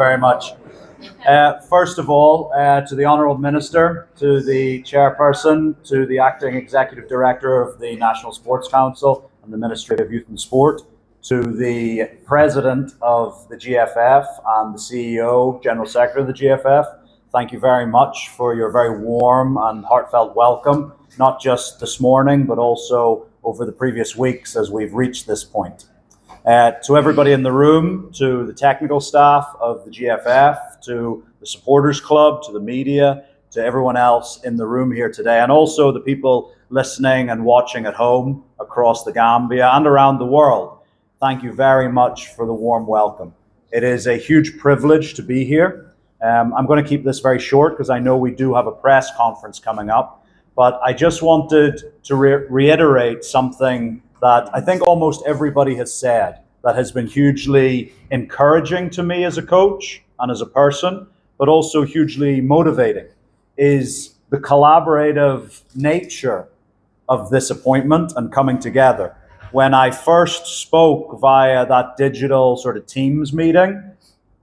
very much. First of all, to the Honourable Minister, to the Chairperson, to the Acting Executive Director of the National Sports Council and the Ministry of Youth and Sport, to the President of the GFF and the CEO, General Secretary of the GFF, thank you very much for your very warm and heartfelt welcome, not just this morning, but also over the previous weeks as we've reached this point. To everybody in the room, to the technical staff of the GFF, to the supporters club, to the media, to everyone else in the room here today, and also the people listening and watching at home across the Gambia and around the world, thank you very much for the warm welcome. It is a huge privilege to be here. I'm going to keep this very short because I know we do have a press conference coming up, but I just wanted to reiterate something that I think almost everybody has said that has been hugely encouraging to me as a coach and as a person, but also hugely motivating, is the collaborative nature of this appointment and coming together. When I first spoke via that digital sort of Teams meeting,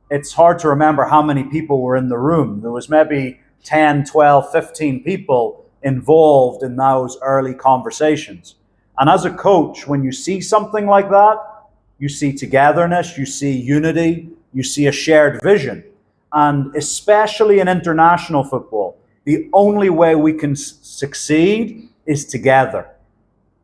it's hard to remember how many people were in the room. There was maybe 10, 12, 15 people involved in those early conversations. And as a coach, when you see something like that, you see togetherness, you see unity, you see a shared vision. And especially in international football, the only way we can succeed is together.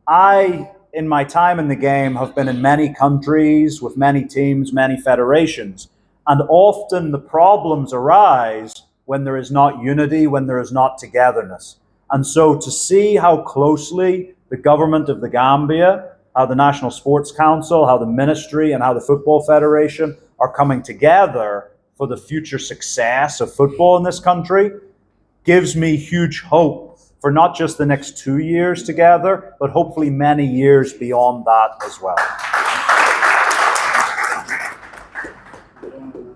I, in my time in the game, have been in many countries with many teams, many federations. And often the problems arise when there is not unity, when there is not togetherness. And so to see how closely the government of the Gambia, how the National Sports Council, how the Ministry and how the Football Federation are coming together for the future success of football in this country gives me huge hope for not just the next 2 years together, but hopefully many years beyond that as well.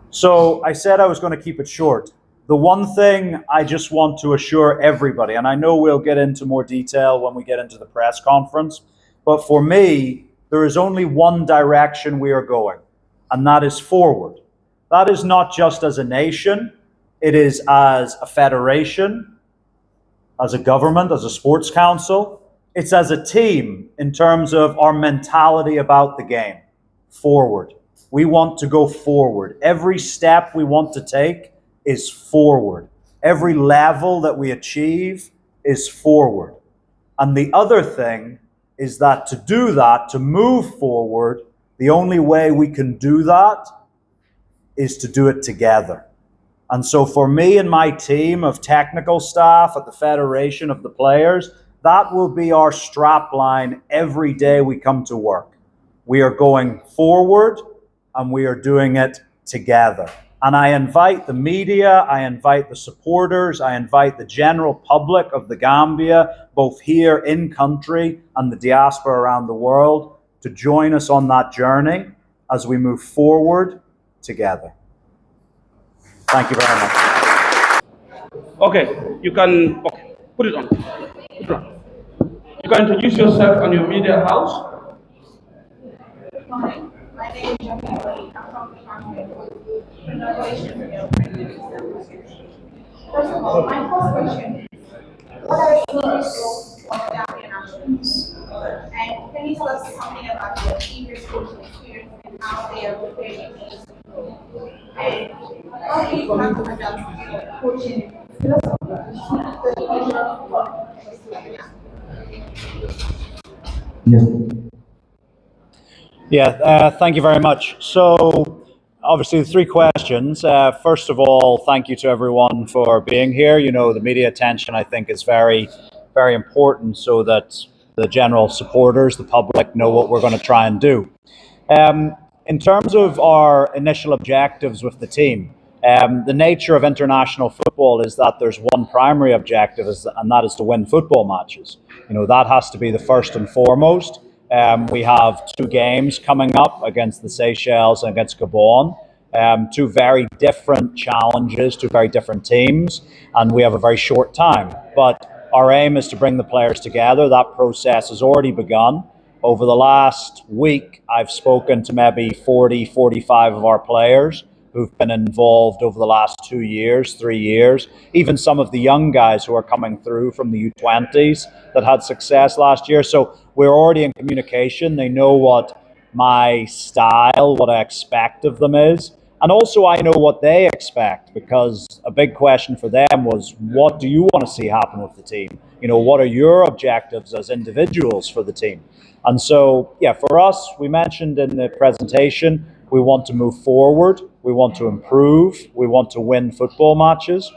So I said I was going to keep it short. The one thing I just want to assure everybody, and I know we'll get into more detail when we get into the press conference, but for me, there is only one direction we are going, and that is forward. That is not just as a nation, it is as a federation, as a government, as a sports council. It's as a team in terms of our mentality about the game. Forward. We want to go forward. Every step we want to take is forward. Every level that we achieve is forward. And the other thing is that to do that, to move forward, the only way we can do that is to do it together. And so for me and my team of technical staff at the Federation, of the players, that will be our strap line every day we come to work. We are going forward and we are doing it together. And I invite the media, I invite the supporters, I invite the general public of the Gambia, both here in country and the diaspora around the world, to join us on that journey as we move forward together. Thank you very much. Okay, you can put it on. You can introduce yourself and your media house. Good morning. My name is Unveiled. I'm from the Unveiled. First of all, my first question is, what are the goals of Gambian nationals? And can you tell us something about your previous coaching experience and how they are preparing these people? And how do you plan to adapt your coaching philosophy to the Asian football? Thank you very much. So, obviously, the three questions. First of all, thank you to everyone for being here. You know, the media attention, I think, is very, very important so that the general supporters, the public, know what we're going to try and do. In terms of our initial objectives with the team, the nature of international football is that there's one primary objective, and that is to win football matches. You know, that has to be the first and foremost. We have 2 games coming up against the Seychelles and against Gabon. 2 very different challenges, 2 very different teams, and we have a very short time. But our aim is to bring the players together. That process has already begun. Over the last week, I've spoken to maybe 40, 45 of our players who've been involved over the last 2 years, 3 years, even some of the young guys who are coming through from the U20s that had success last year. So we're already in communication. They know what my style, what I expect of them is. And also I know what they expect, because a big question for them was, what do you want to see happen with the team? You know, what are your objectives as individuals for the team? And so, yeah, for us, we mentioned in the presentation, we want to move forward, we want to improve, we want to win football matches.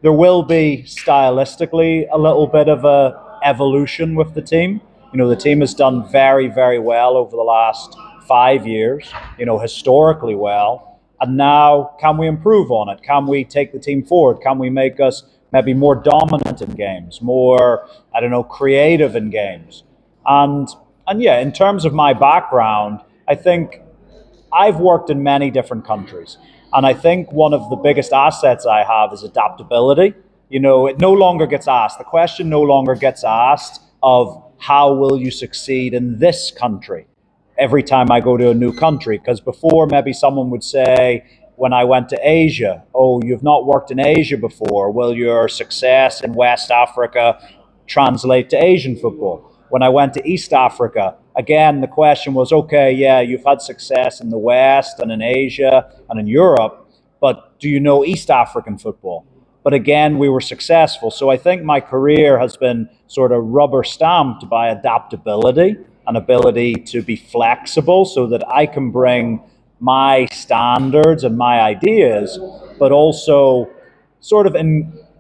There will be stylistically a little bit of a evolution with the team. You know, the team has done very, very well over the last 5 years, you know, historically well. And now, can we improve on it? Can we take the team forward? Can we make us maybe more dominant in games, more, I don't know, creative in games? And yeah, in terms of my background, I think I've worked in many different countries. And I think one of the biggest assets I have is adaptability. You know, it no longer gets asked. The question no longer gets asked of how will you succeed in this country every time I go to a new country. Because before, maybe someone would say, when I went to Asia, oh, you've not worked in Asia before. Will your success in West Africa translate to Asian football? When I went to East Africa, again, the question was, okay, yeah, you've had success in the West and in Asia and in Europe, but do you know East African football? But again, we were successful. So I think my career has been sort of rubber stamped by adaptability, an ability to be flexible so that I can bring my standards and my ideas, but also sort of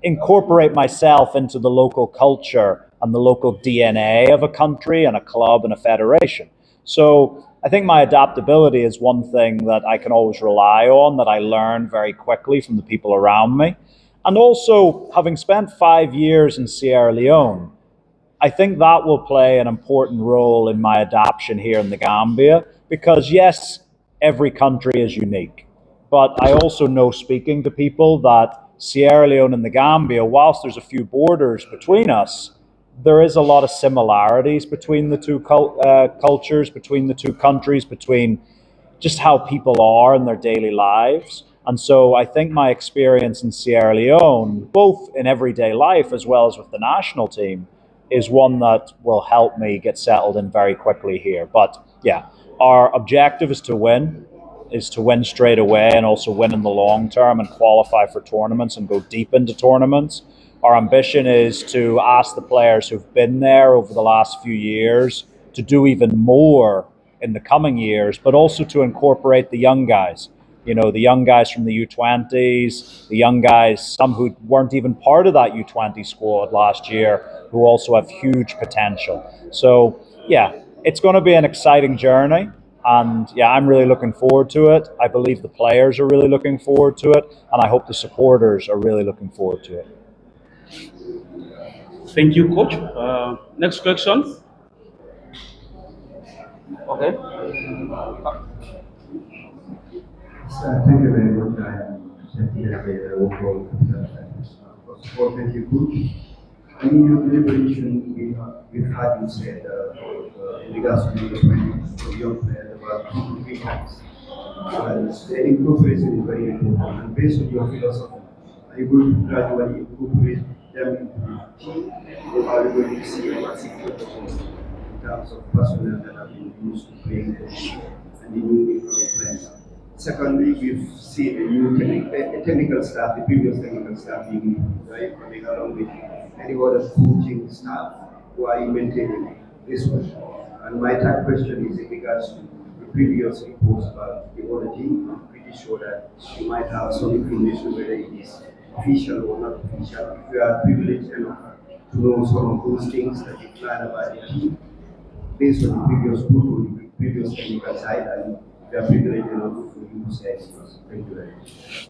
incorporate myself into the local culture and the local DNA of a country and a club and a federation. So I think my adaptability is one thing that I can always rely on, that I learn very quickly from the people around me. And also, having spent 5 years in Sierra Leone, I think that will play an important role in my adaptation here in the Gambia, because yes, every country is unique. But I also know, speaking to people, that Sierra Leone and the Gambia, whilst there's a few borders between us, there is a lot of similarities between the two cultures, between the two countries, between just how people are in their daily lives. And so I think my experience in Sierra Leone, both in everyday life as well as with the national team, is one that will help me get settled in very quickly here. But yeah, our objective is to win straight away, and also win in the long term and qualify for tournaments and go deep into tournaments. Our ambition is to ask the players who've been there over the last few years to do even more in the coming years, but also to incorporate the young guys. You know, the young guys from the U20s, the young guys, some who weren't even part of that U20 squad last year, who also have huge potential. So, yeah, it's going to be an exciting journey. And yeah, I'm really looking forward to it. I believe the players are really looking forward to it. And I hope the supporters are really looking forward to it. Thank you, Coach. Next question. Okay. Thank you very much. First of all, thank you, Coach. In your deliberation, we've had you said in regards to the development of young players about 2 to 3 times. And the incorporation is very important. And based on your philosophy, are you going to gradually incorporate them into the team, or are you going to see a massive focus in terms of personnel that have been used to playing the team and the new incoming players? Secondly, we've seen a new technical staff, the previous technical staff being right, coming along with any other coaching staff. Who are you maintaining this one? And my third question is in regards to the previous reports about the other team. I'm pretty sure that you might have some information whether it is official or not official. If you are privileged enough to know some of those things that you plan about the team based on the previous group or the previous technical side, and we are privileged enough for you to say to us. Thank you very much.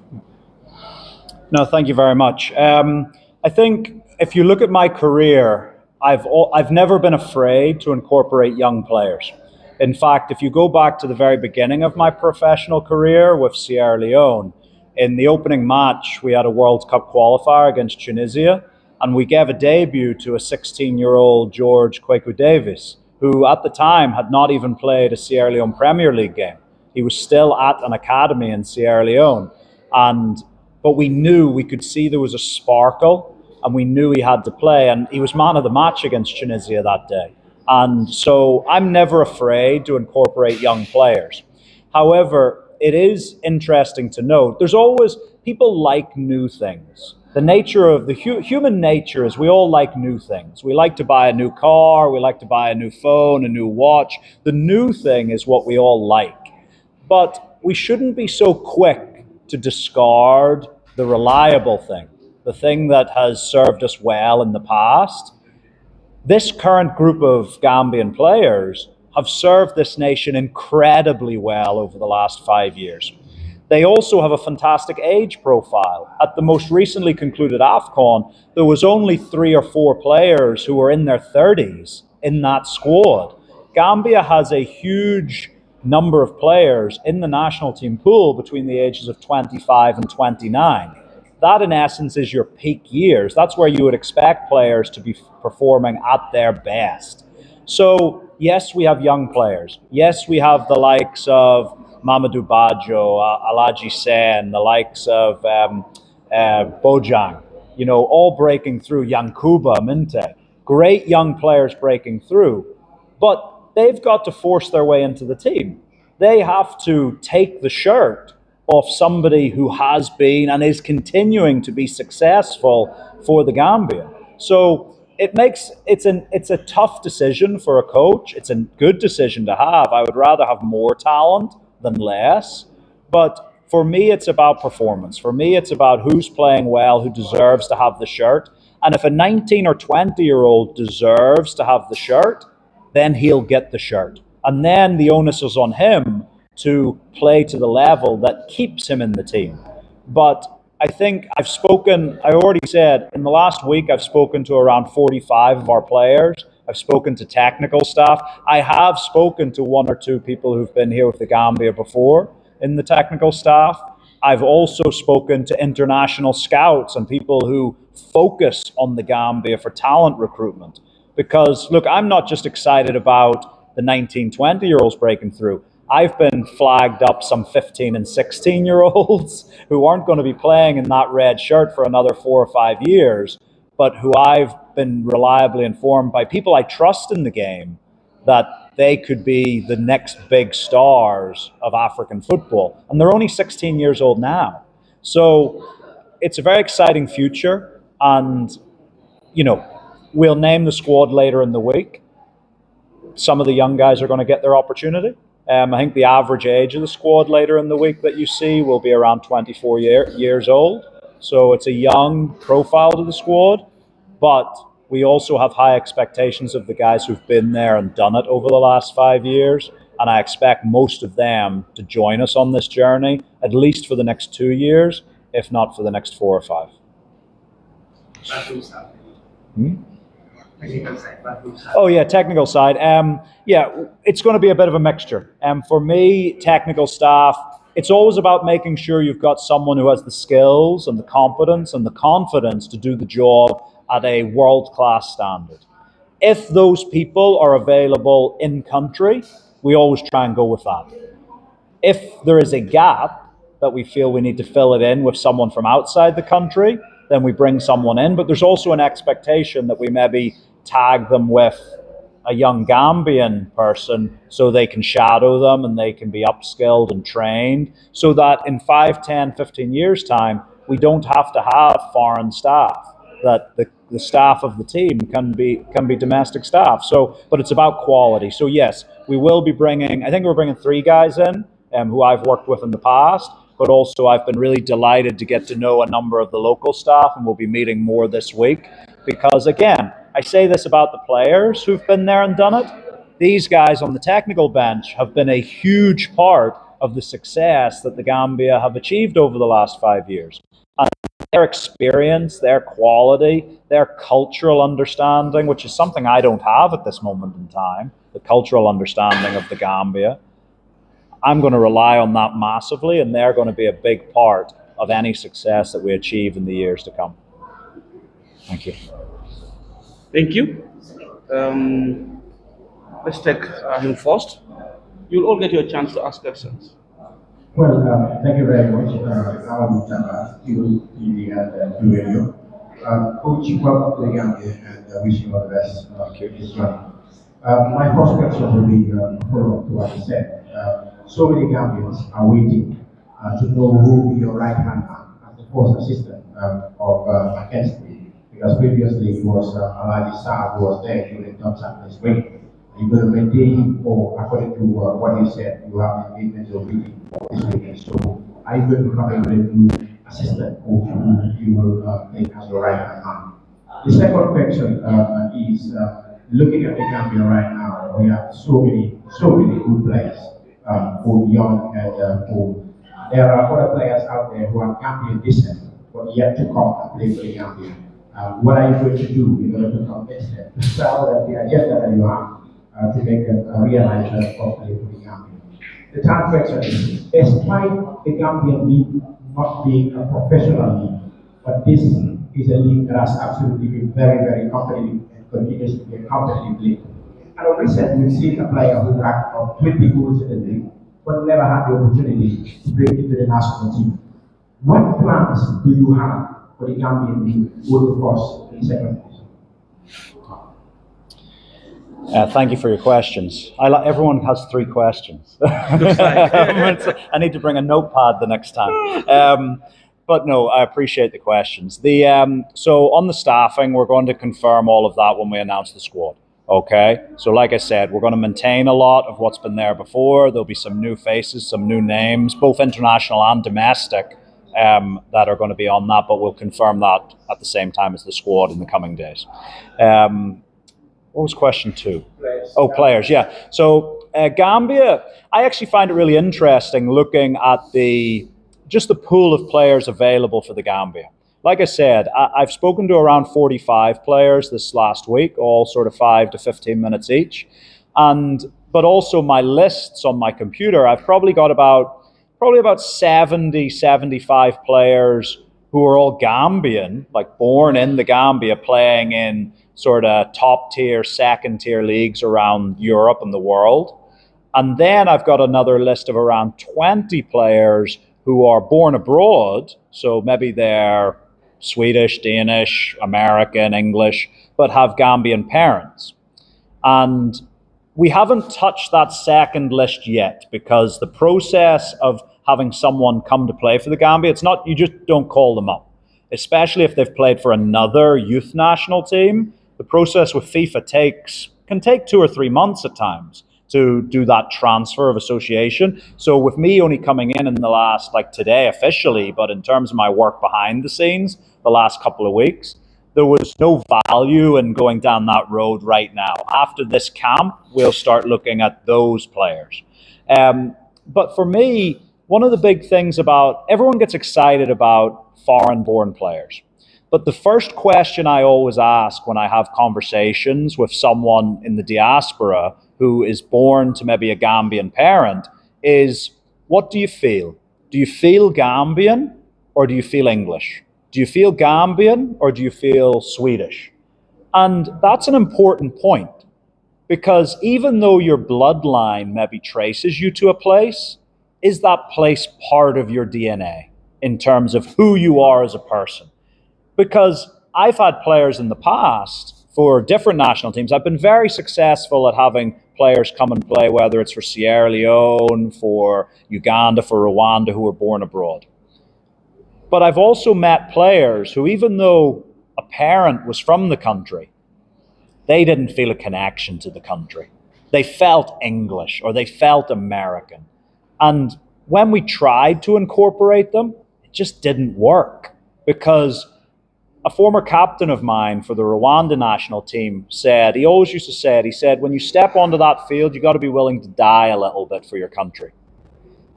No, thank you very much. I think if you look at my career, I've never been afraid to incorporate young players. In fact, if you go back to the very beginning of my professional career with Sierra Leone, in the opening match, we had a World Cup qualifier against Tunisia, and we gave a debut to a 16-year-old George Kweku Davis, who at the time had not even played a Sierra Leone Premier League game. He was still at an academy in Sierra Leone. But we knew, we could see there was a sparkle, and we knew he had to play, and he was man of the match against Tunisia that day. And so I'm never afraid to incorporate young players. However, it is interesting to note, there's always, people like new things. The nature of the human nature is we all like new things. We like to buy a new car, we like to buy a new phone, a new watch. The new thing is what we all like. But we shouldn't be so quick to discard the reliable thing, the thing that has served us well in the past. This current group of Gambian players have served this nation incredibly well over the last 5 years. They also have a fantastic age profile. At the most recently concluded AFCON, there was only 3 or 4 players who were in their 30s in that squad. Gambia has a huge number of players in the national team pool between the ages of 25 and 29. That, in essence, is your peak years. That's where you would expect players to be performing at their best. So, yes, we have young players. Yes, we have the likes of Mamadou Badjo, Alaji Sen, the likes of Bojang, all breaking through, Yankuba, Minte. Great young players breaking through. But they've got to force their way into the team. They have to take the shirt off somebody who has been and is continuing to be successful for the Gambia. So it's a tough decision for a coach. It's a good decision to have. I would rather have more talent than less. But for me, it's about performance. For me, it's about who's playing well, who deserves to have the shirt. And if a 19 or 20-year-old deserves to have the shirt, then he'll get the shirt. And then the onus is on him to play to the level that keeps him in the team. But I think I already said, in the last week, I've spoken to around 45 of our players. I've spoken to technical staff. I have spoken to 1 or 2 people who've been here with the Gambia before in the technical staff. I've also spoken to international scouts and people who focus on the Gambia for talent recruitment. Because, look, I'm not just excited about the 19, 20-year-olds breaking through. I've been flagged up some 15 and 16-year-olds who aren't going to be playing in that red shirt for another 4 or 5 years, but who I've been reliably informed by people I trust in the game that they could be the next big stars of African football. And they're only 16 years old now. So it's a very exciting future. And, we'll name the squad later in the week. Some of the young guys are going to get their opportunity. I think the average age of the squad later in the week that you see will be around 24 years old. So it's a young profile to the squad, but we also have high expectations of the guys who've been there and done it over the last 5 years. And I expect most of them to join us on this journey, at least for the next 2 years, if not for the next 4 or 5. Oh yeah, technical side. It's going to be a bit of a mixture. For me, technical staff, it's always about making sure you've got someone who has the skills and the competence and the confidence to do the job at a world-class standard. If those people are available in country, we always try and go with that. If there is a gap that we feel we need to fill it in with someone from outside the country, then we bring someone in. But there's also an expectation that we maybe tag them with a young Gambian person so they can shadow them and they can be upskilled and trained, so that in 5, 10, 15 years' time, we don't have to have foreign staff, that the staff of the team can be domestic staff. So, but it's about quality. So yes, we will be I think we're bringing 3 guys in who I've worked with in the past, but also I've been really delighted to get to know a number of the local staff, and we'll be meeting more this week. Because again, I say this about the players who've been there and done it. These guys on the technical bench have been a huge part of the success that the Gambia have achieved over the last 5 years. And their experience, their quality, their cultural understanding, which is something I don't have at this moment in time, the cultural understanding of the Gambia, I'm going to rely on that massively, and they're going to be a big part of any success that we achieve in the years to come. Thank you. Thank you. Let's take him first. You'll all get your chance to ask questions. Well, thank you very much. I'm Taba, to TV and to radio. Coach, welcome to the Gambia and wish you all the best this journey. My first question will be follow up to what you said. So many Gambians are waiting to know who will be your right hand man as the first assistant of McKinstry, because previously it was Alaji Saab who was there during Tom Sampson's break. You're going to maintain him, or according to what you said, you have an engagement or meeting this weekend. So are you going to come in with a new assistant coach who you will take as your right hand man? The second question is looking at the Gambia right now. We have so many good players, both young and old. There are other players out there who are Gambian descent, but yet to come and play for the Gambia. What are you going to do in order to convince them to sell the agenda that you have to make them realize that properly for the Gambia? The third question is, despite the Gambian league not being a professional league, but this is a league that has absolutely been very competitive and continues to be a competitive league. And recently, we've seen a player who racked up 20 goals in the league, but never had the opportunity to break into the national team. What plans do you have for the Gambian league going across the second division? Thank you for your questions. Everyone has 3 questions. I need to bring a notepad the next time. But no, I appreciate the questions. So on the staffing, we're going to confirm all of that when we announce the squad. Okay, so like I said, we're going to maintain a lot of what's been there before. There'll be some new faces, some new names, both international and domestic, that are going to be on that, but we'll confirm that at the same time as the squad in the coming days. What was question 2? Players. Oh, players, yeah. So Gambia, I actually find it really interesting looking at just the pool of players available for the Gambia. Like I said, I've spoken to around 45 players this last week, all sort of 5 to 15 minutes each. But also my lists on my computer, I've probably got about 70, 75 players who are all Gambian, like born in the Gambia, playing in sort of top tier, second tier leagues around Europe and the world. And then I've got another list of around 20 players who are born abroad. So maybe they're Swedish, Danish, American, English, but have Gambian parents. And we haven't touched that second list yet, because the process of having someone come to play for the Gambia, it's not, you just don't call them up. Especially if they've played for another youth national team, the process with FIFA can take 2 or 3 months at times to do that transfer of association. So with me only coming in the last, like today officially, but in terms of my work behind the scenes, the last couple of weeks, there was no value in going down that road right now. After this camp, we'll start looking at those players. But for me, one of the big things about, everyone gets excited about foreign-born players. But the first question I always ask when I have conversations with someone in the diaspora who is born to maybe a Gambian parent is, what do you feel? Do you feel Gambian or do you feel English? Do you feel Gambian or do you feel Swedish? And that's an important point, because even though your bloodline maybe traces you to a place, is that place part of your DNA in terms of who you are as a person? Because I've had players in the past for different national teams. I've been very successful at having players come and play, whether it's for Sierra Leone, for Uganda, for Rwanda, who were born abroad. But I've also met players who, even though a parent was from the country, they didn't feel a connection to the country. They felt English or they felt American. And when we tried to incorporate them, it just didn't work, because a former captain of mine for the Rwanda national team said, he always used to say it, he said, when you step onto that field, you got to be willing to die a little bit for your country.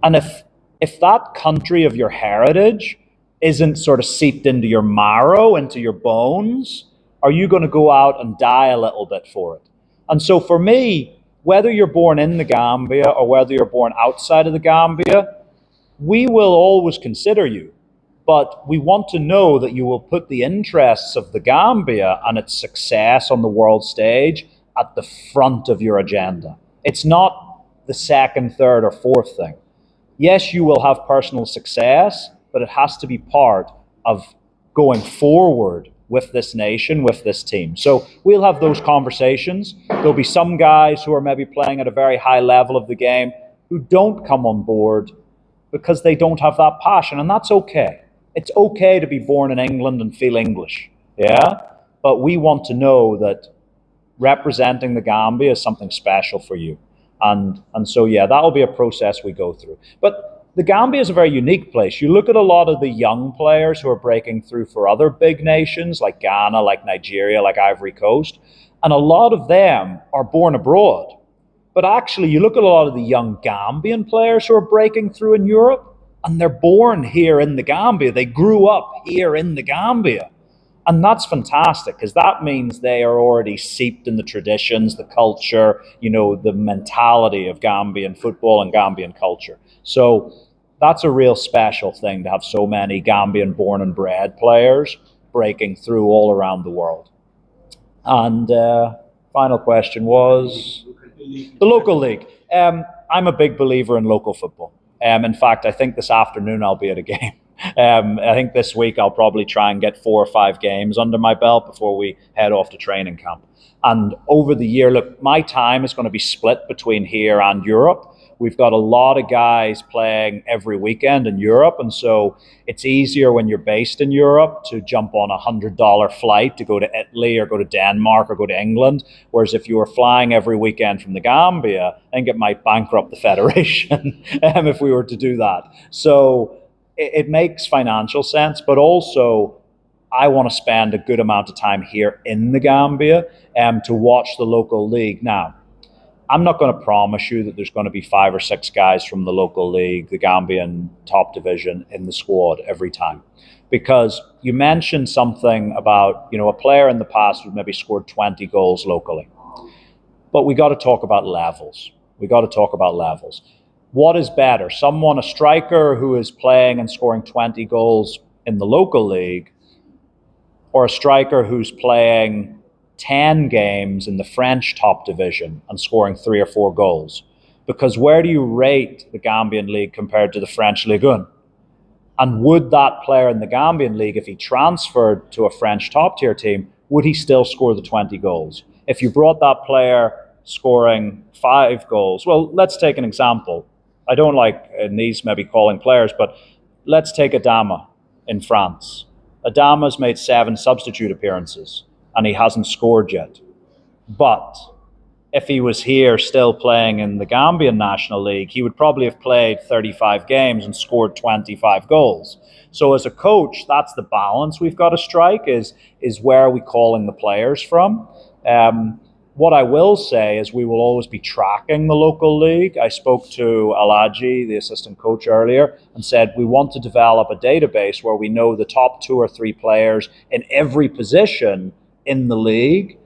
And if that country of your heritage isn't sort of seeped into your marrow, into your bones, are you going to go out and die a little bit for it? And so for me, whether you're born in the Gambia or whether you're born outside of the Gambia, we will always consider you. But we want to know that you will put the interests of the Gambia and its success on the world stage at the front of your agenda. It's not the second, third, or fourth thing. Yes, you will have personal success, but it has to be part of going forward with this nation, with this team. So we'll have those conversations. There'll be some guys who are maybe playing at a very high level of the game who don't come on board because they don't have that passion, and that's okay. It's okay to be born in England and feel English, yeah? But we want to know that representing the Gambia is something special for you. And so, yeah, that'll be a process we go through. But the Gambia is a very unique place. You look at a lot of the young players who are breaking through for other big nations like Ghana, like Nigeria, like Ivory Coast, and a lot of them are born abroad. But actually, you look at a lot of the young Gambian players who are breaking through in Europe, and they're born here in the Gambia. They grew up here in the Gambia. And that's fantastic, because that means they are already seeped in the traditions, the culture, the mentality of Gambian football and Gambian culture. So that's a real special thing to have so many Gambian born and bred players breaking through all around the world. And final question was the local league. I'm a big believer in local football. In fact, I think this afternoon I'll be at a game. I think this week I'll probably try and get 4 or 5 games under my belt before we head off to training camp. And over the year, look, my time is going to be split between here and Europe. We've got a lot of guys playing every weekend in Europe, and so it's easier when you're based in Europe to jump on a $100 flight to go to Italy or go to Denmark or go to England, whereas if you were flying every weekend from the Gambia, I think it might bankrupt the federation if we were to do that. So it makes financial sense, but also I want to spend a good amount of time here in the Gambia to watch the local league. Now, I'm not going to promise you that there's going to be 5 or 6 guys from the local league, the Gambian top division, in the squad every time. Because you mentioned something about, a player in the past who maybe scored 20 goals locally. But we got to talk about levels. What is better? A striker who is playing and scoring 20 goals in the local league, or a striker who's playing 10 games in the French top division and scoring 3 or 4 goals? Because where do you rate the Gambian league compared to the French Ligue 1? And would that player in the Gambian league, if he transferred to a French top tier team, would he still score the 20 goals? If you brought that player scoring 5 goals, well, let's take an example. I don't like in these maybe calling players, but let's take Adama in France. Adama's made 7 substitute appearances, and he hasn't scored yet. But if he was here still playing in the Gambian National League, he would probably have played 35 games and scored 25 goals. So as a coach, that's the balance we've got to strike, is where are we calling the players from? What I will say is we will always be tracking the local league. I spoke to Alaji, the assistant coach, earlier, and said we want to develop a database where we know the top 2 or 3 players in every position in the league.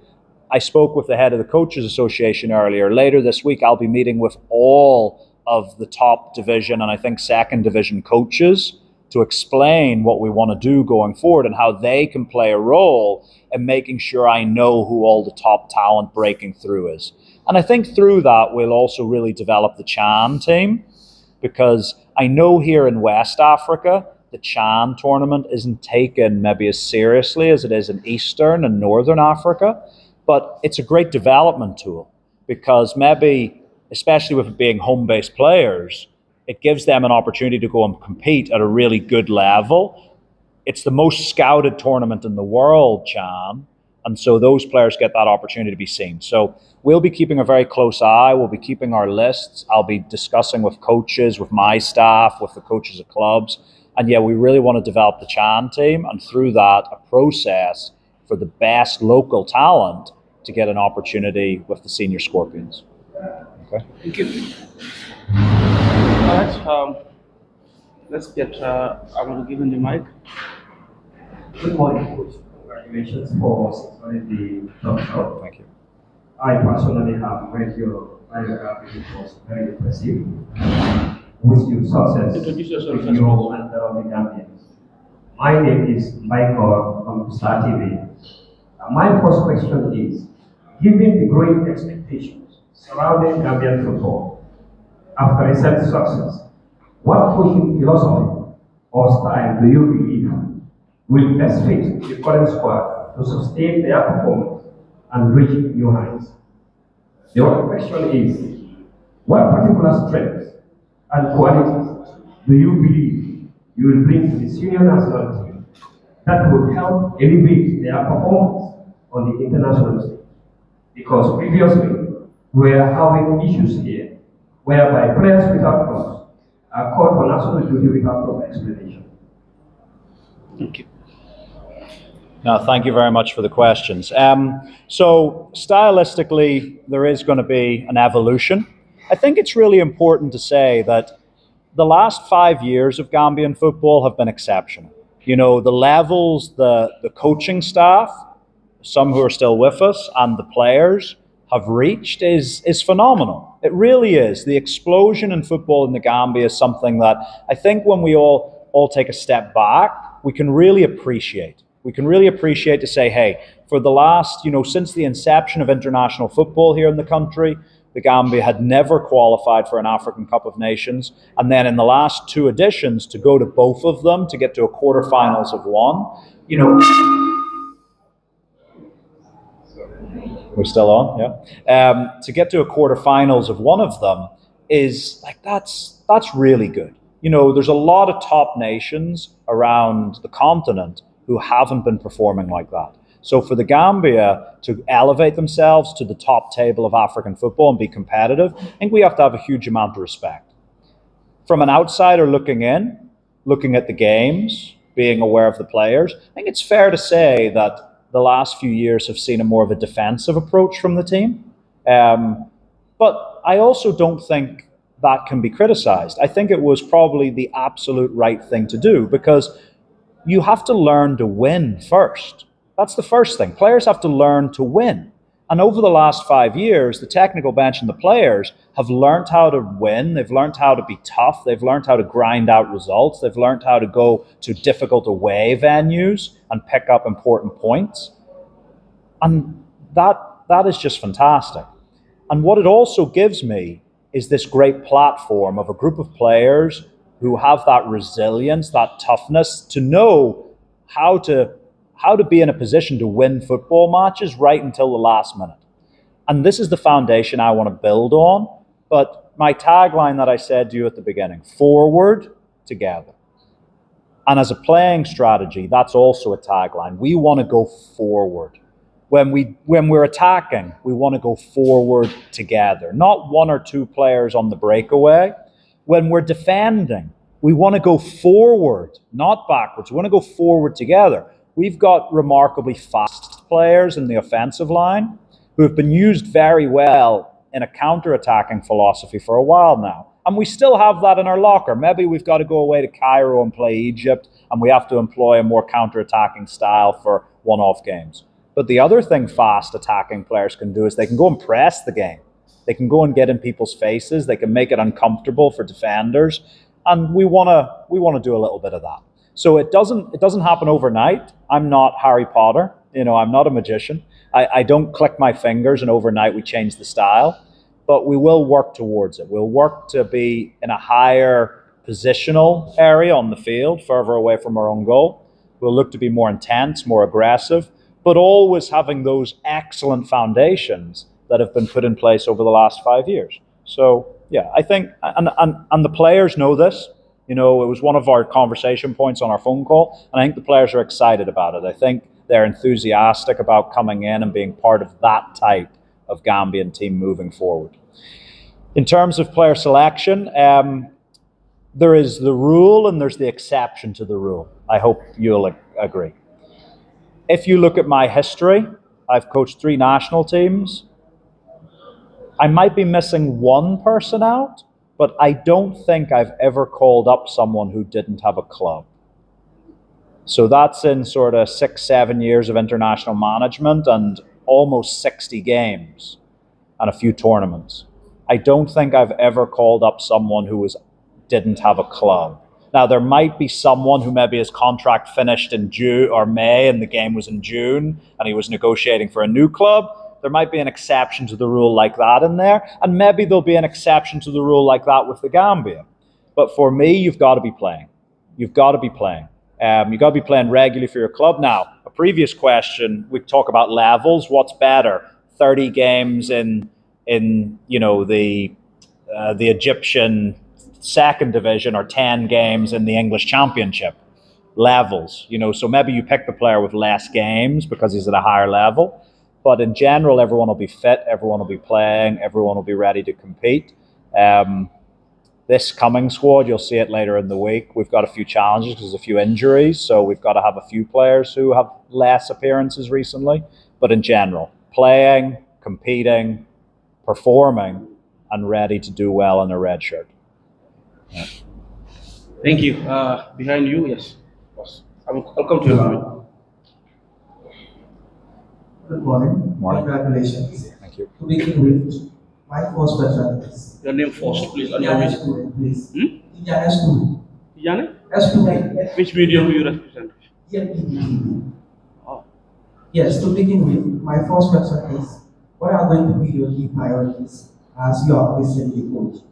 I spoke with the head of the Coaches Association earlier. Later this week, I'll be meeting with all of the top division and I think second division coaches to explain what we want to do going forward and how they can play a role in making sure I know who all the top talent breaking through is. And I think through that, we'll also really develop the Chan team, because I know here in West Africa, the Chan tournament isn't taken maybe as seriously as it is in Eastern and Northern Africa, but it's a great development tool because maybe, especially with it being home-based players, it gives them an opportunity to go and compete at a really good level. It's the most scouted tournament in the world, Chan, and so those players get that opportunity to be seen. So we'll be keeping a very close eye. We'll be keeping our lists. I'll be discussing with coaches, with my staff, with the coaches of clubs. And yeah, we really want to develop the Chan team, and through that, a process for the best local talent to get an opportunity with the senior Scorpions. Okay. Thank you. All right. Let's get. I want to give him the mic. Good morning, Coach. Congratulations for securing the top shot. Thank you. I personally have read your biography. It was very impressive. With your success, Introduce yourself with first. your and the Gambians. My name is Michael from Star TV. My first question is, given the growing expectations surrounding Gambian football after recent success, What coaching philosophy or style do you believe will best fit the current squad to sustain their performance and reach new heights? The other question is, what particular strengths and qualities do you believe you will bring to the senior national team that would help elevate their performance on the international stage? Because previously, we are having issues here whereby players without clubs are called for national duty without proper explanation. Thank you. No, thank you very much for the questions. So stylistically, there is going to be an evolution. I think it's really important to say that the last 5 years of Gambian football have been exceptional. You know, the levels, the coaching staff, some who are still with us, and the players have reached is phenomenal. It really is. The explosion in football in the Gambia is something that I think when we all take a step back, we can really appreciate. We can really appreciate to say, hey, for the last, since the inception of international football here in the country, the Gambia had never qualified for an African Cup of Nations. And then in the last 2 editions, to go to both of them, to get to a quarterfinals of one, we're still on, yeah. To get to a quarterfinals of one of them is like, that's really good. There's a lot of top nations around the continent who haven't been performing like that. So for the Gambia to elevate themselves to the top table of African football and be competitive, I think we have to have a huge amount of respect. From an outsider looking in, looking at the games, being aware of the players, I think it's fair to say that the last few years have seen a more of a defensive approach from the team. But I also don't think that can be criticized. I think it was probably the absolute right thing to do, because you have to learn to win first. That's the first thing. Players have to learn to win. And over the last 5 years, the technical bench and the players have learned how to win. They've learned how to be tough. They've learned how to grind out results. They've learned how to go to difficult away venues and pick up important points. And that is just fantastic. And what it also gives me is this great platform of a group of players who have that resilience, that toughness to know how to be in a position to win football matches right until the last minute. And this is the foundation I want to build on. But my tagline that I said to you at the beginning, forward, together. And as a playing strategy, that's also a tagline. We want to go forward. When we're attacking, we want to go forward together, not 1 or 2 players on the breakaway. When we're defending, we want to go forward, not backwards. We want to go forward together. We've got remarkably fast players in the offensive line who have been used very well in a counter-attacking philosophy for a while now. And we still have that in our locker. Maybe we've got to go away to Cairo and play Egypt, and we have to employ a more counter-attacking style for one-off games. But the other thing fast attacking players can do is they can go and press the game. They can go and get in people's faces. They can make it uncomfortable for defenders. And we want to do a little bit of that. So it doesn't happen overnight. I'm not Harry Potter. I'm not a magician. I don't click my fingers and overnight we change the style. But we will work towards it. We'll work to be in a higher positional area on the field, further away from our own goal. We'll look to be more intense, more aggressive, but always having those excellent foundations that have been put in place over the last 5 years. So yeah, I think, and the players know this. It was one of our conversation points on our phone call, and I think the players are excited about it. I think they're enthusiastic about coming in and being part of that type of Gambian team moving forward. In terms of player selection, there is the rule and there's the exception to the rule. I hope you'll agree. If you look at my history, I've coached 3 national teams. I might be missing 1 person out, but I don't think I've ever called up someone who didn't have a club. So that's in sort of 6-7 years of international management and almost 60 games and a few tournaments. I don't think I've ever called up someone who didn't have a club. Now, there might be someone who maybe his contract finished in June or May and the game was in June and he was negotiating for a new club. There might be an exception to the rule like that in there. And maybe there'll be an exception to the rule like that with the Gambia. But for me, you've got to be playing. You've got to be playing. You've got to be playing regularly for your club. Now, a previous question, we talk about levels. What's better? 30 games in the Egyptian second division, or 10 games in the English Championship. Levels, so maybe you pick the player with less games because he's at a higher level, but in general, everyone will be fit, everyone will be playing, everyone will be ready to compete. This coming squad, you'll see it later in the week, we've got a few challenges because there's a few injuries, so we've got to have a few players who have less appearances recently, but in general, playing, competing, performing, and ready to do well in a red shirt. Yeah. Thank you. Behind you, yes. I'll come to you, Lamin. Good morning. Morning. Congratulations. Thank you. To begin with, my first question is. Your name first, please. On your Tijane video. student, please. Hmm? Tijane student. Tijane? Student. Which medium do you represent? TMPD. Oh. Yes, to begin with, my first question is, what are going to be your key priorities as you are recently coach?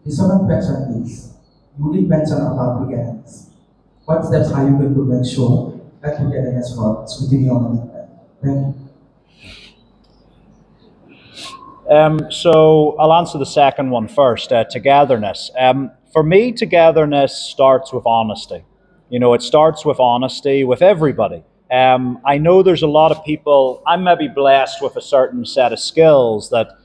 The second question is, you did mention about togetherness. What steps are you going to make sure that togetherness works within your management? Thank you. So I'll answer the second one first, togetherness. For me, togetherness starts with honesty. It starts with honesty with everybody. I know there's a lot of people, I'm maybe blessed with a certain set of skills that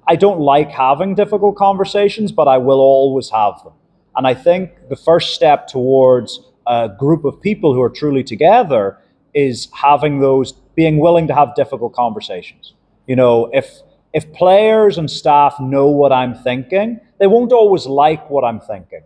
I don't like having difficult conversations, but I will always have them. And I think the first step towards a group of people who are truly together is being willing to have difficult conversations. If players and staff know what I'm thinking, they won't always like what I'm thinking.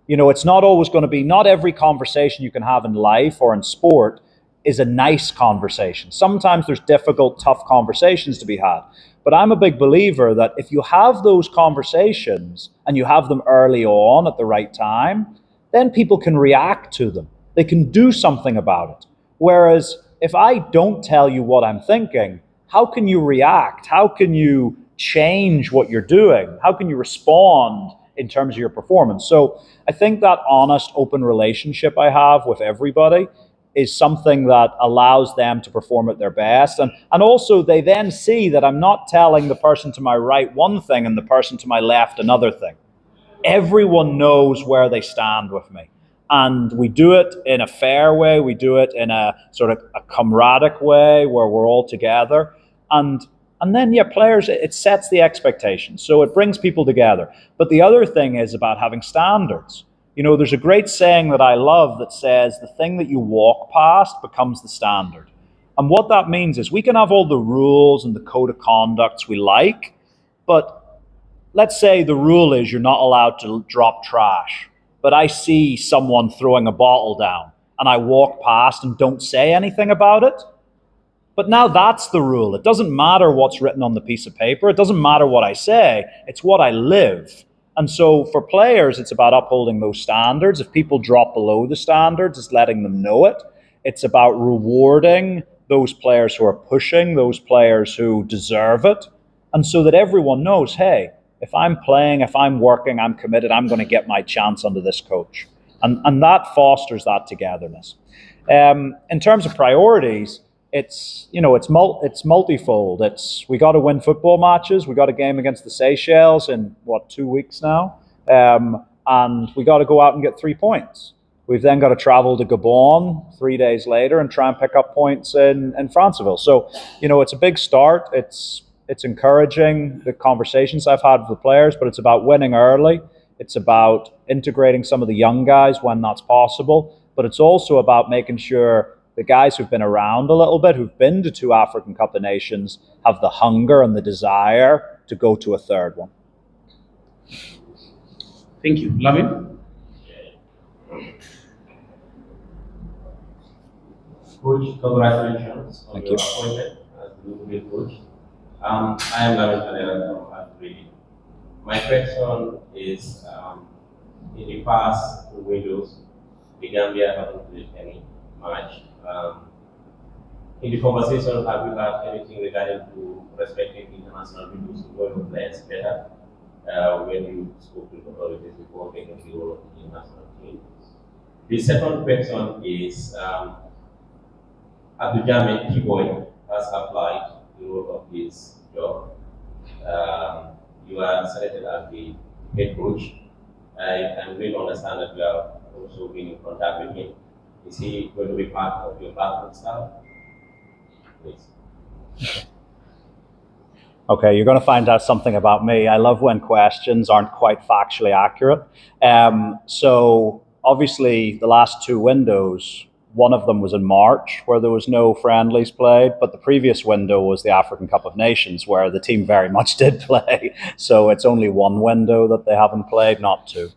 It's not always going to be, not every conversation you can have in life or in sport is a nice conversation. Sometimes there's difficult, tough conversations to be had. But I'm a big believer that if you have those conversations and you have them early on at the right time, then people can react to them. They can do something about it. Whereas if I don't tell you what I'm thinking, how can you react? How can you change what you're doing? How can you respond in terms of your performance? So I think that honest, open relationship I have with everybody is something that allows them to perform at their best. And also they then see that I'm not telling the person to my right one thing and the person to my left another thing. Everyone knows where they stand with me. And we do it in a fair way. We do it in a sort of a camaraderie way where we're all together. And then, players, it sets the expectations. So it brings people together. But the other thing is about having standards. There's a great saying that I love that says the thing that you walk past becomes the standard. And what that means is we can have all the rules and the code of conducts we like, but let's say the rule is you're not allowed to drop trash. But I see someone throwing a bottle down and I walk past and don't say anything about it. But now that's the rule. It doesn't matter what's written on the piece of paper. It doesn't matter what I say. It's what I live. And so for players, it's about upholding those standards. If people drop below the standards, it's letting them know it. It's about rewarding those players who are pushing, those players who deserve it. And so that everyone knows, hey, if I'm playing, if I'm working, I'm committed, I'm going to get my chance under this coach. And that fosters that togetherness. In terms of priorities, it's multifold. We got to win football matches. We got a game against the Seychelles in 2 weeks now, and we got to go out and get 3 points. We've then got to travel to Gabon 3 days later and try and pick up points in Franceville. So it's a big start. It's encouraging, the conversations I've had with the players, but it's about winning early. It's about integrating some of the young guys when that's possible, but it's also about making sure the guys who've been around a little bit, who've been to 2 African Cup of Nations, have the hunger and the desire to go to a third one. Thank you. Lamin? Coach, congratulations on Thank your you. appointment as the new head coach. I am Lamin from Adaptability. My question is, in the past windows, the Gambia hasn't played any match. In the conversation, have you had anything regarding to respecting international windows to know your players better when you spoke to authorities before taking the role of the national team. The second question is Abdul Kiboy has applied the role of his job. You are selected as the head coach. I'm going to understand that you have also been in contact with him. Is he going to be part of your background staff? Please. Okay, you're going to find out something about me. I love when questions aren't quite factually accurate. So obviously the last two windows, one of them was in March where there was no friendlies played, but the previous window was the African Cup of Nations where the team very much did play. So it's only one window that they haven't played, not two.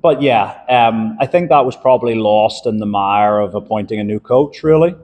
But yeah, I think that was probably lost in the mire of appointing a new coach, really.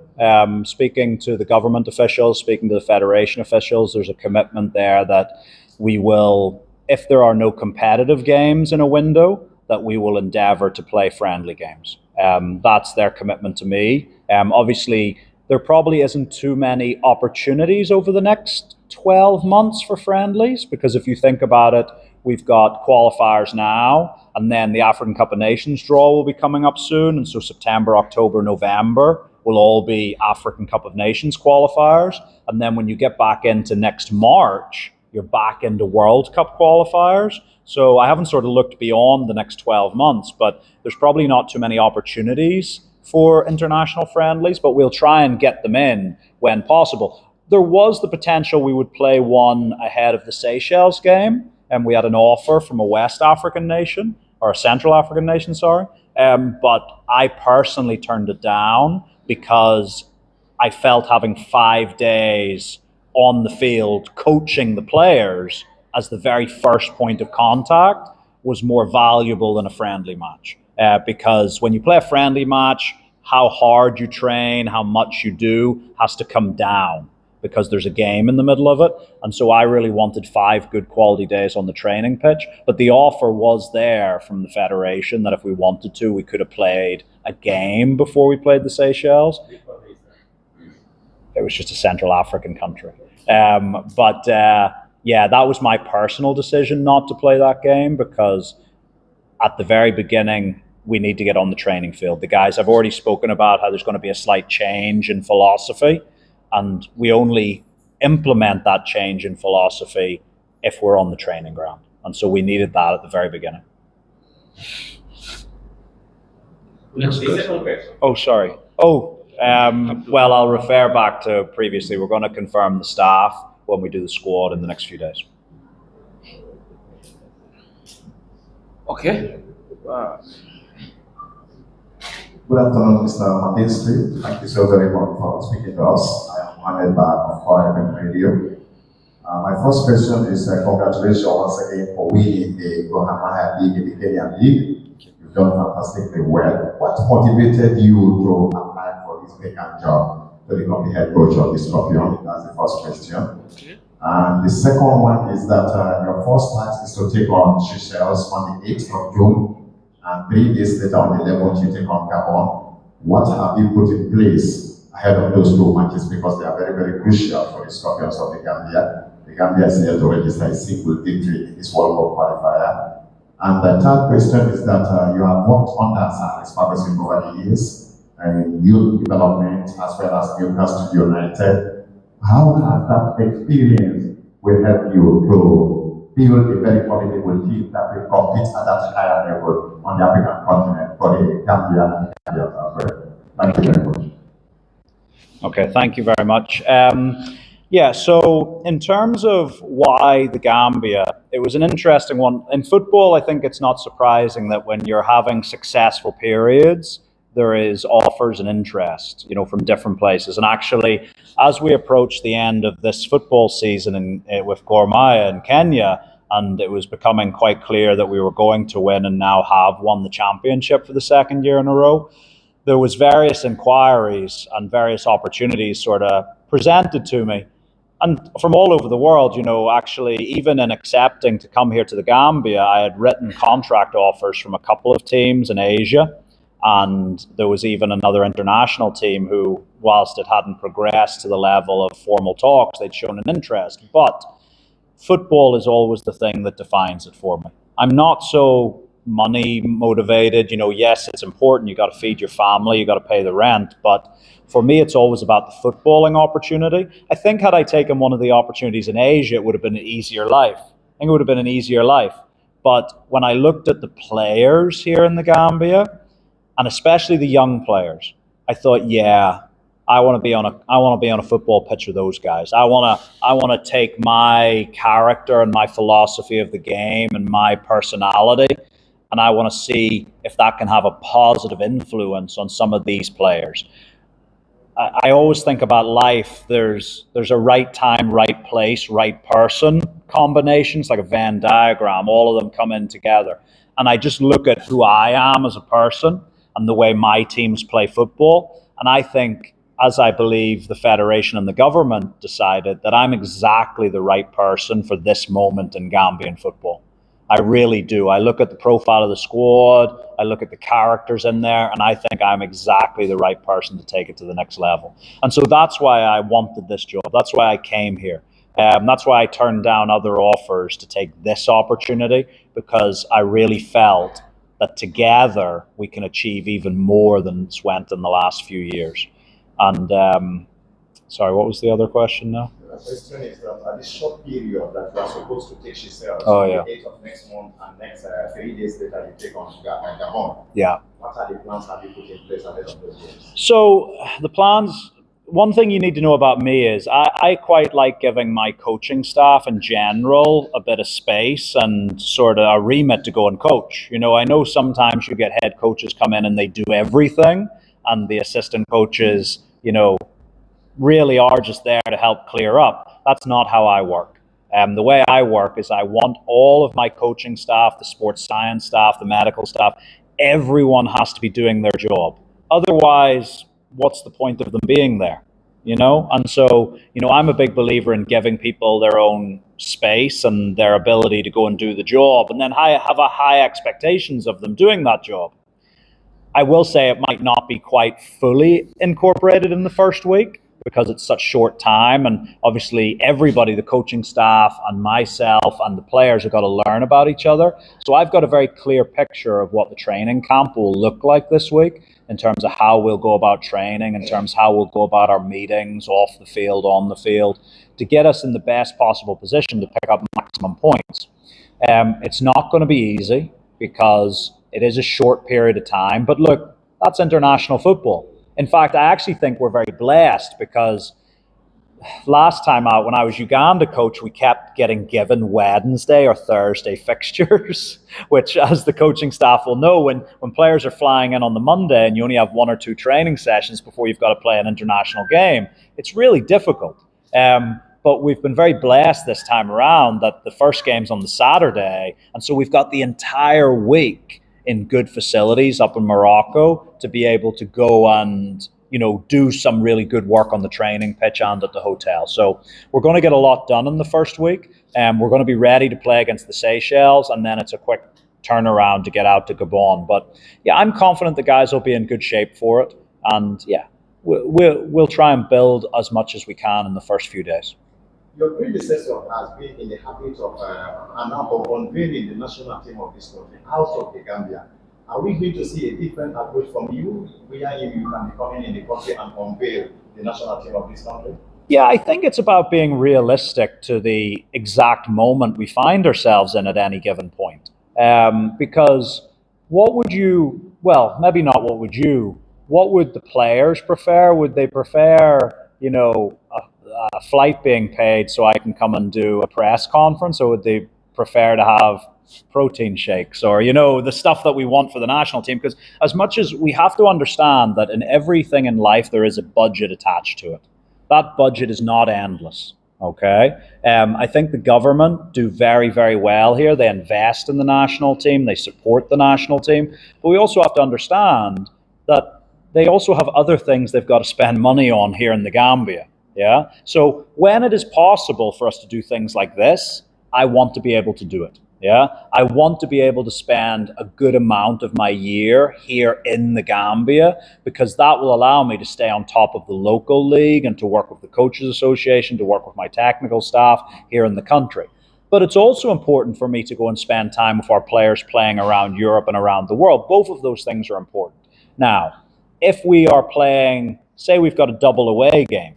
Speaking to the government officials, speaking to the federation officials, there's a commitment there that we will, if there are no competitive games in a window, that we will endeavour to play friendly games. That's their commitment to me. Obviously, there probably isn't too many opportunities over the next 12 months for friendlies, because if you think about it, we've got qualifiers now, and then the African Cup of Nations draw will be coming up soon, and so September, October, November will all be African Cup of Nations qualifiers, and then when you get back into next March, you're back into World Cup qualifiers. So I haven't sort of looked beyond the next 12 months, but there's probably not too many opportunities for international friendlies, but we'll try and get them in when possible. There was the potential we would play one ahead of the Seychelles game, and we had an offer from a West African nation, or a Central African nation, sorry. But I personally turned it down because I felt having 5 days on the field coaching the players as the very first point of contact was more valuable than a friendly match. Because when you play a friendly match, how hard you train, how much you do has to come down because there's a game in the middle of it. And so I really wanted 5 good quality days on the training pitch. But the offer was there from the federation that if we wanted to, we could have played a game before we played the Seychelles. It was just a Central African country. Yeah, that was my personal decision not to play that game because at the very beginning, we need to get on the training field. The guys, I've already spoken about how there's going to be a slight change in philosophy, and we only implement that change in philosophy if we're on the training ground. And so we needed that at the very beginning. Next question. Oh, sorry. Well, I'll refer back to previously. We're going to confirm the staff when we do the squad in the next few days. Okay. Good afternoon, Mr. McKinstry. Thank you so very much for speaking to us. I am Mohamed Bar of 4FM Radio. My first question is congratulations once again for winning the Gohamaya League in the Kenyan League. You've done fantastically well. What motivated you to apply for this vacant job to become the head coach of the Scorpion? That's the first question. Okay. And the second one is that your first task is to take on Seychelles on the 8th of June. And 3 days later, on the 11th, you take on Gabon. What have you put in place ahead of those 2 matches? Because they are very, very crucial for the Scorpions of the Gambia. The Gambia is here to register a single victory in this World Cup qualifier. And the third question is that you have worked under Alex Ferguson over the years in youth development as well as Newcastle United. How has that experience will help you to build a very formidable team that will compete at that higher level on the African continent for the Gambia and the Gambia? Thank you very much. Okay, thank you very much. So in terms of why the Gambia, it was an interesting one. In football, I think it's not surprising that when you're having successful periods, there is offers and interest, from different places. And actually, as we approach the end of this football season with Gor Mahia in Kenya, and it was becoming quite clear that we were going to win and now have won the championship for the 2nd year in a row, there was various inquiries and various opportunities sort of presented to me. And from all over the world, actually, even in accepting to come here to the Gambia, I had written contract offers from a couple of teams in Asia. And there was even another international team who, whilst it hadn't progressed to the level of formal talks, they'd shown an interest. But football is always the thing that defines it for me. I'm not so money motivated. Yes, it's important. You got to feed your family, you got to pay the rent, but for me, it's always about the footballing opportunity. I think had I taken one of the opportunities in Asia, it would have been an easier life. I think it would have been an easier life. But when I looked at the players here in the Gambia, and especially the young players, I thought, yeah, I want to be on a football pitch with those guys. I want to take my character and my philosophy of the game and my personality, and I want to see if that can have a positive influence on some of these players. I always think about life. There's a right time, right place, right person combination. It's like a Venn diagram. All of them come in together. And I just look at who I am as a person and the way my teams play football. And I think, as I believe the federation and the government decided, that I'm exactly the right person for this moment in Gambian football. I really do. I look at the profile of the squad, I look at the characters in there, and I think I'm exactly the right person to take it to the next level. And so that's why I wanted this job. That's why I came here. That's why I turned down other offers to take this opportunity, because I really felt that together we can achieve even more than it's went in the last few years. And sorry, what was the other question now? The question is that at this short period that you are supposed to take yourself, Oh, yeah. the 8th of next month and next 3 days later you take on Gabon. Yeah. What are the plans have you put in place ahead of those games? So the plans, one thing you need to know about me is I quite like giving my coaching staff in general a bit of space and sort of a remit to go and coach. I know sometimes you get head coaches come in and they do everything, and the assistant coaches, really are just there to help clear up. That's not how I work. The way I work is I want all of my coaching staff, the sports science staff, the medical staff, everyone has to be doing their job. Otherwise, what's the point of them being there? And so, I'm a big believer in giving people their own space and their ability to go and do the job, and then I have a high expectations of them doing that job. I will say it might not be quite fully incorporated in the first week, because it's such short time, and obviously everybody, the coaching staff and myself and the players, have got to learn about each other. So I've got a very clear picture of what the training camp will look like this week, in terms of how we'll go about training, in terms of how we'll go about our meetings off the field, on the field, to get us in the best possible position to pick up maximum points. It's not going to be easy, because it is a short period of time, but look, that's international football. In fact, I actually think we're very blessed, because last time out, when I was Uganda coach, we kept getting given Wednesday or Thursday fixtures, which, as the coaching staff will know, when players are flying in on the Monday and you only have 1 or 2 training sessions before you've got to play an international game, it's really difficult. But we've been very blessed this time around that the first game's on the Saturday, and so we've got the entire week in good facilities up in Morocco to be able to go and do some really good work on the training pitch and at the hotel. So we're going to get a lot done in the first week, and we're going to be ready to play against the Seychelles, and then it's a quick turnaround to get out to Gabon. But yeah, I'm confident the guys will be in good shape for it, and yeah, we'll try and build as much as we can in the first few days. Your predecessor has been in the habit of unveiling the national team of this country out of the Gambia. Are we going to see a different approach from you, where you can be coming in the country and unveil the national team of this country? Yeah, I think it's about being realistic to the exact moment we find ourselves in at any given point. Because what would maybe not what would the players prefer? Would they prefer, a flight being paid so I can come and do a press conference, or would they prefer to have protein shakes or the stuff that we want for the national team? Because as much as we have to understand that in everything in life there is a budget attached to it, that budget is not endless. Okay, I think the government do very, very well here. They invest in the national team, they support the national team, but we also have to understand that they also have other things they've got to spend money on here in the Gambia. Yeah. So when it is possible for us to do things like this, I want to be able to do it. Yeah. I want to be able to spend a good amount of my year here in the Gambia, because that will allow me to stay on top of the local league and to work with the Coaches Association, to work with my technical staff here in the country. But it's also important for me to go and spend time with our players playing around Europe and around the world. Both of those things are important. Now, if we are playing, say we've got a double away game,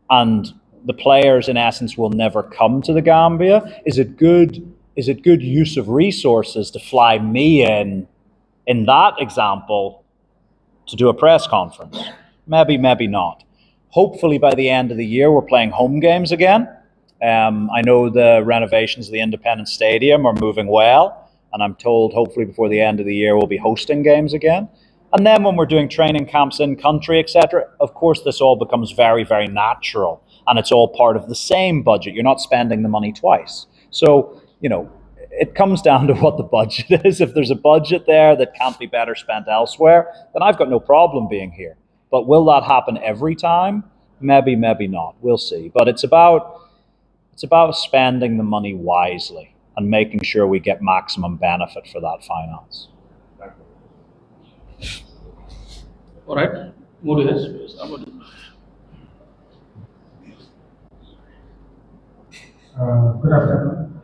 and the players in essence will never come to the Gambia, is it good use of resources to fly me in that example, to do a press conference? Maybe, maybe not. Hopefully by the end of the year, we're playing home games again. I know the renovations of the Independence Stadium are moving well, and I'm told hopefully before the end of the year, we'll be hosting games again. And then when we're doing training camps in country, etc., of course, this all becomes very, very natural, and it's all part of the same budget. You're not spending the money twice. So, it comes down to what the budget is. If there's a budget there that can't be better spent elsewhere, then I've got no problem being here. But will that happen every time? Maybe, maybe not. We'll see. But it's about spending the money wisely and making sure we get maximum benefit for that finance. All right. Move to this. Good afternoon.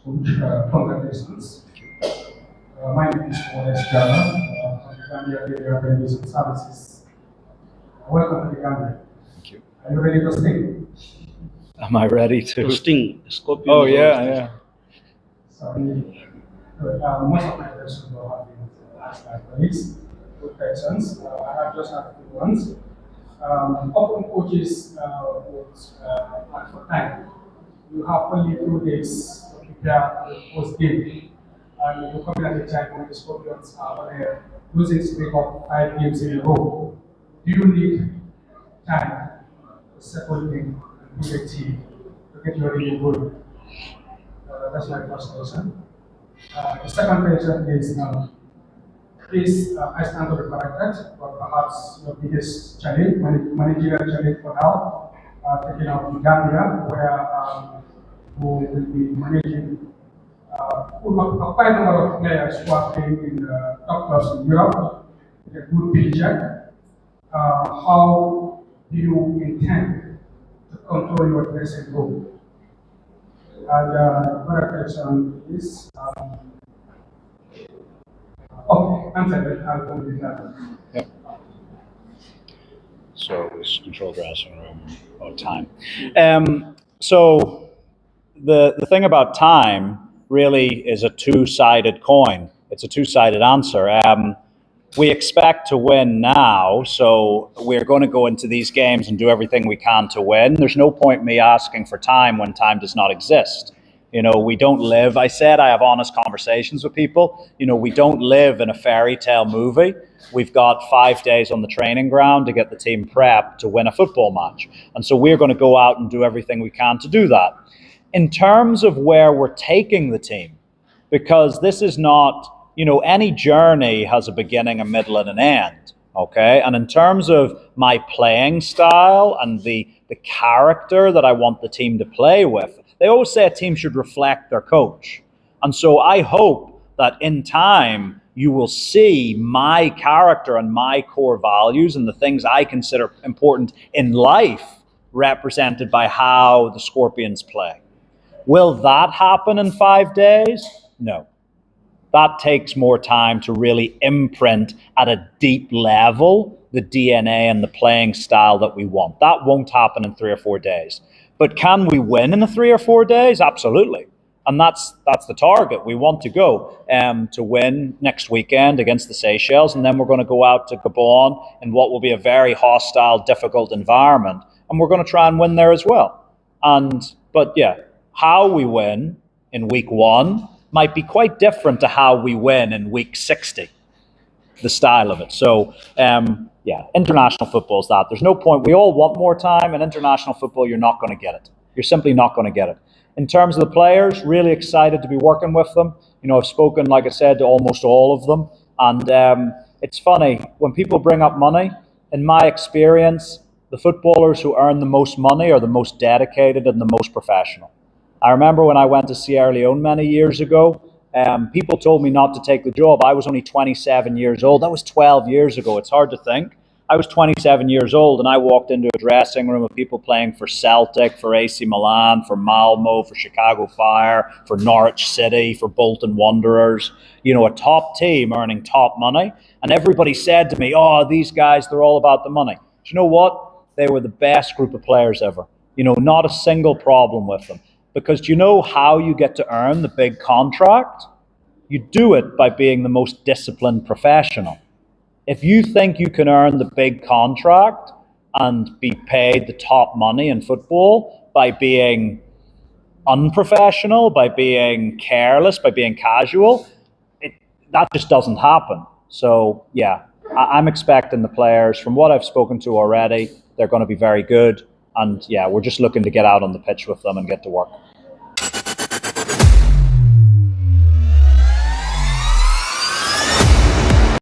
Congratulations. My name is Modest Jana from the Gambia Area Revenue Services. Welcome to the Gambia. Thank you. Are you ready to sting? Am I ready to sting? Scorpion. Oh, yeah. Sorry. Most of my questions have been asked by colleagues. Good questions. I have just had two ones. Often coaches would ask for time. You have only 2 days to prepare the post game, and you're coming at a time when the Scorpions are on a losing streak of 5 games in a row. Do you need time to settle in and build a team to get you ready to go? That's my first question. The second question is, please, I stand to be corrected, but perhaps your biggest challenge, managerial challenge for now, taking out in Gambia, where who will be managing quite a number of players who are playing in top clubs in Europe, with a good paycheck. How do you intend to control your dressing room? And the other question is, answer that. I'll come with that. Yep. So it's control dressing room or time. So the thing about time really is a two-sided coin. It's a two-sided answer. We expect to win now, so we're going to go into these games and do everything we can to win. There's no point me asking for time when time does not exist. We don't live, I said I have honest conversations with people. We don't live in a fairy tale movie. We've got 5 days on the training ground to get the team prepped to win a football match. And so we're going to go out and do everything we can to do that. In terms of where we're taking the team, because this is not, any journey has a beginning, a middle, and an end, okay? And in terms of my playing style and the character that I want the team to play with, they always say a team should reflect their coach. And so I hope that in time, you will see my character and my core values and the things I consider important in life represented by how the Scorpions play. Will that happen in 5 days? No. That takes more time to really imprint at a deep level the DNA and the playing style that we want. That won't happen in 3 or 4 days. But can we win in the 3 or 4 days? Absolutely. And that's the target. We want to go to win next weekend against the Seychelles, and then we're going to go out to Gabon in what will be a very hostile, difficult environment, and we're going to try and win there as well. But yeah, how we win in week 1 might be quite different to how we win in week 60, the style of it. So yeah, international football is that. There's no point. We all want more time. In international football, you're not going to get it. You're simply not going to get it. In terms of the players, really excited to be working with them. I've spoken, like I said, to almost all of them. And it's funny, when people bring up money, in my experience, the footballers who earn the most money are the most dedicated and the most professional. I remember when I went to Sierra Leone many years ago, people told me not to take the job. I was only 27 years old. That was 12 years ago. It's hard to think. I was 27 years old and I walked into a dressing room of people playing for Celtic, for AC Milan, for Malmo, for Chicago Fire, for Norwich City, for Bolton Wanderers, you know, a top team earning top money. And everybody said to me, oh, these guys, they're all about the money. Do you know what? They were the best group of players ever. You know, not a single problem with them. Because do you know how you get to earn the big contract? You do it by being the most disciplined professional. If you think you can earn the big contract and be paid the top money in football by being unprofessional, by being careless, by being casual, that just doesn't happen. So yeah, I'm expecting the players, from what I've spoken to already, they're going to be very good. And yeah, we're just looking to get out on the pitch with them and get to work.